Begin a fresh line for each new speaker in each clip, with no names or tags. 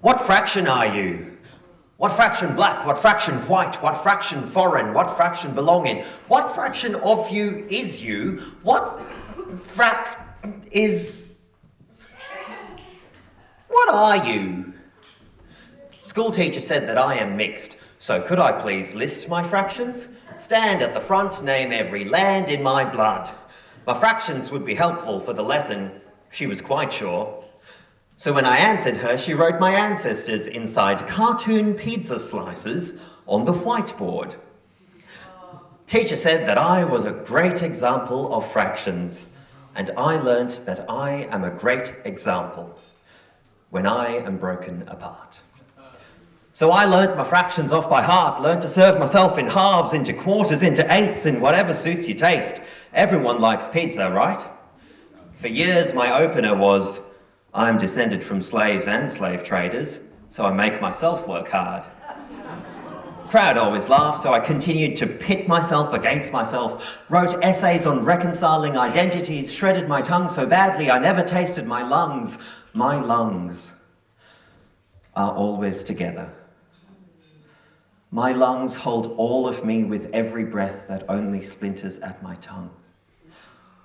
What fraction are you? What fraction black? What fraction white? What fraction foreign? What fraction belong in? What fraction of you is you? What is... What are you? School teacher said that I am mixed, so could I please list my fractions? Stand at the front, name every land in my blood. My fractions would be helpful for the lesson, she was quite sure. So when I answered her, she wrote my ancestors inside cartoon pizza slices on the whiteboard. Teacher said that I was a great example of fractions, and I learnt that I am a great example when I am broken apart. So I learnt my fractions off by heart, learnt to serve myself in halves, into quarters, into eighths, in whatever suits your taste. Everyone likes pizza, right? For years my opener was, I am descended from slaves and slave traders, so I make myself work hard. Crowd always laughed, so I continued to pit myself against myself, wrote essays on reconciling identities, shredded my tongue so badly I never tasted my lungs. My lungs are always together. My lungs hold all of me with every breath that only splinters at my tongue.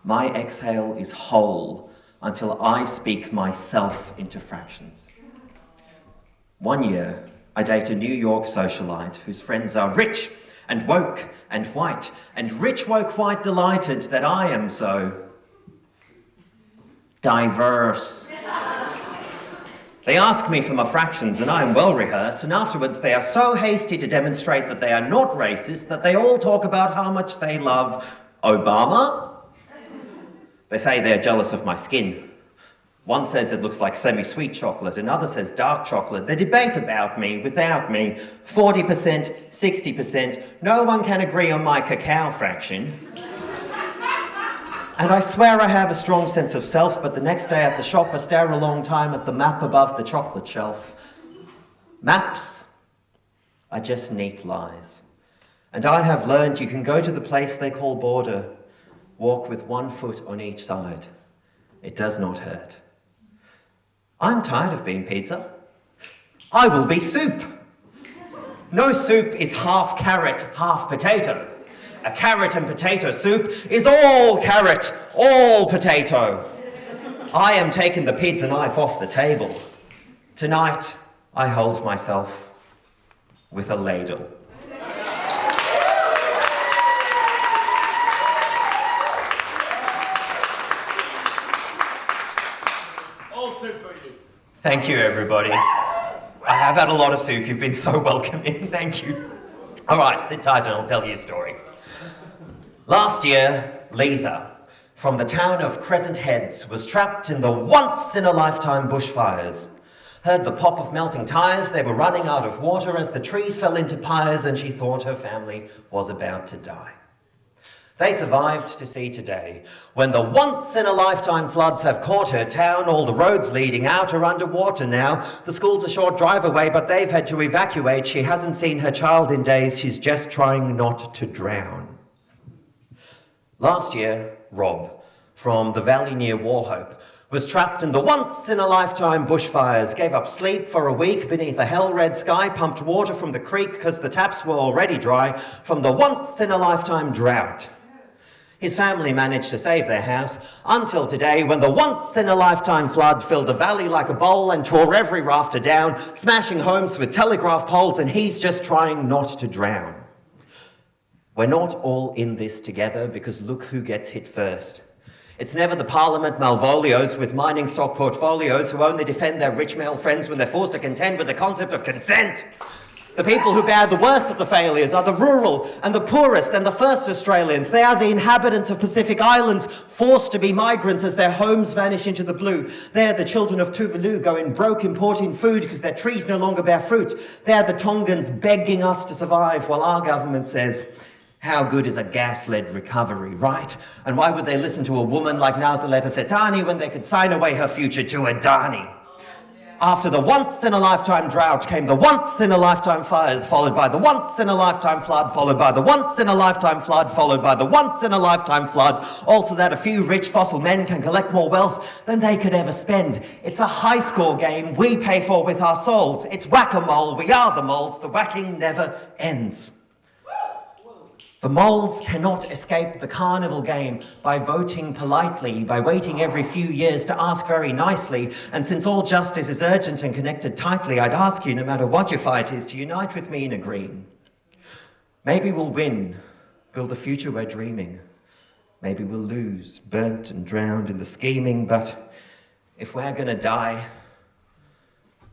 My exhale is whole until I speak myself into fractions. One year, I date a New York socialite whose friends are rich and woke and white, and rich, woke, white delighted that I am so diverse. They ask me for my fractions and I am well rehearsed, and afterwards they are so hasty to demonstrate that they are not racist that they all talk about how much they love Obama. They say they're jealous of my skin. One says it looks like semi-sweet chocolate, another says dark chocolate. They debate about me, without me, 40%, 60%. No one can agree on my cacao fraction. And I swear I have a strong sense of self, but the next day at the shop I stare a long time at the map above the chocolate shelf. Maps are just neat lies. And I have learned you can go to the place they call border, walk with 1 foot on each side. It does not hurt. I'm tired of being pizza. I will be soup. No soup is half carrot, half potato. A carrot and potato soup is all carrot, all potato. I am taking the pizza knife off the table. Tonight, I hold myself with a ladle.
All soup for you.
Thank you, everybody. I have had a lot of soup. You've been so welcoming. Thank you. All right, sit tight and I'll tell you a story. Last year, Lisa, from the town of Crescent Heads, was trapped in the once-in-a-lifetime bushfires. Heard the pop of melting tyres, they were running out of water as the trees fell into pyres, and she thought her family was about to die. They survived to see today, when the once-in-a-lifetime floods have caught her town. All the roads leading out are underwater now. The school's a short drive away, but they've had to evacuate. She hasn't seen her child in days. She's just trying not to drown. Last year, Rob, from the valley near Warhope, was trapped in the once-in-a-lifetime bushfires, gave up sleep for a week beneath a hell-red sky, pumped water from the creek because the taps were already dry from the once-in-a-lifetime drought. His family managed to save their house until today, when the once-in-a-lifetime flood filled the valley like a bowl and tore every rafter down, smashing homes with telegraph poles, and he's just trying not to drown. We're not all in this together, because look who gets hit first. It's never the Parliament Malvolios with mining stock portfolios who only defend their rich male friends when they're forced to contend with the concept of consent. The people who bear the worst of the failures are the rural and the poorest and the first Australians. They are the inhabitants of Pacific Islands, forced to be migrants as their homes vanish into the blue. They are the children of Tuvalu going broke importing food because their trees no longer bear fruit. They are the Tongans begging us to survive while our government says, how good is a gas-led recovery, right? And why would they listen to a woman like Nazaleta Setani when they could sign away her future to Adani? After the once-in-a-lifetime drought came the once-in-a-lifetime fires, followed by the once-in-a-lifetime flood, followed by the once-in-a-lifetime flood, followed by the once-in-a-lifetime flood, all so that a few rich fossil men can collect more wealth than they could ever spend. It's a high-score game we pay for with our souls. It's whack-a-mole, we are the moles, the whacking never ends. The moles cannot escape the carnival game by voting politely, by waiting every few years to ask very nicely. And since all justice is urgent and connected tightly, I'd ask you, no matter what your fight is, to unite with me in agreeing. Maybe we'll win, build the future we're dreaming. Maybe we'll lose, burnt and drowned in the scheming. But if we're gonna die,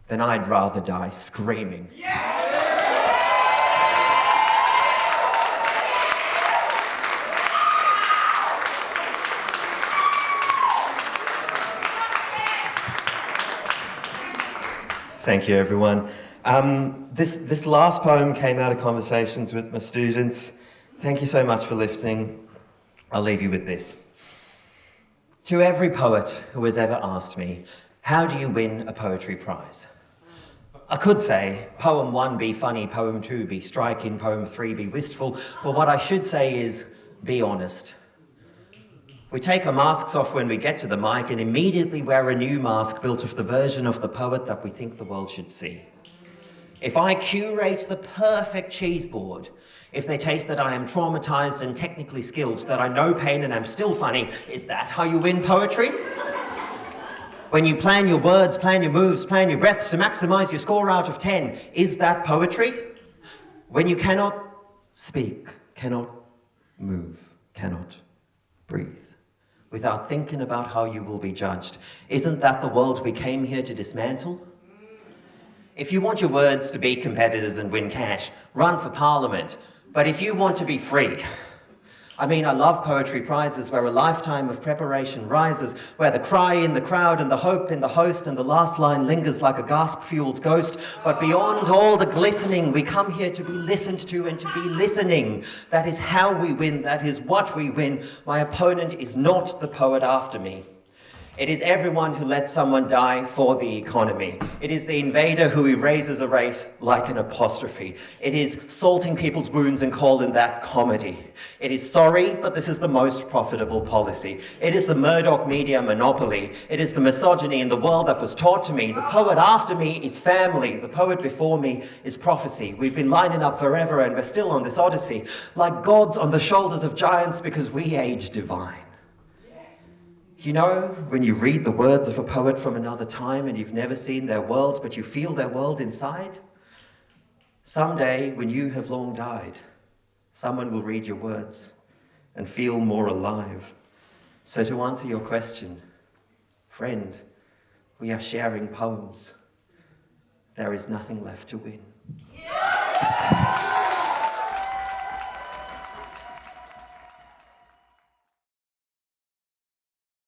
then I'd rather die screaming. Yeah! Thank you, everyone. This last poem came out of conversations with my students. Thank you so much for listening. I'll leave you with this. To every poet who has ever asked me, how do you win a poetry prize? I could say, poem 1, be funny, poem 2, be striking, poem 3, be wistful, but what I should say is, be honest. We take our masks off when we get to the mic and immediately wear a new mask built of the version of the poet that we think the world should see. If I curate the perfect cheese board, if they taste that I am traumatized and technically skilled, that I know pain and am still funny, is that how you win poetry? When you plan your words, plan your moves, plan your breaths to maximize your score out of 10, is that poetry? When you cannot speak, cannot move, cannot breathe, without thinking about how you will be judged, isn't that the world we came here to dismantle? If you want your words to beat competitors and win cash, run for parliament. But if you want to be free, I love poetry prizes where a lifetime of preparation rises, where the cry in the crowd and the hope in the host and the last line lingers like a gasp-fueled ghost. But beyond all the glistening, we come here to be listened to and to be listening. That is how we win. That is what we win. My opponent is not the poet after me. It is everyone who lets someone die for the economy. It is the invader who erases a race like an apostrophe. It is salting people's wounds and calling that comedy. It is sorry, but this is the most profitable policy. It is the Murdoch media monopoly. It is the misogyny in the world that was taught to me. The poet after me is family. The poet before me is prophecy. We've been lining up forever and we're still on this odyssey, like gods on the shoulders of giants because we age divine. You know, when you read the words of a poet from another time and you've never seen their world, but you feel their world inside? Someday, when you have long died, someone will read your words and feel more alive. So to answer your question, friend, we are sharing poems. There is nothing left to win. Yeah!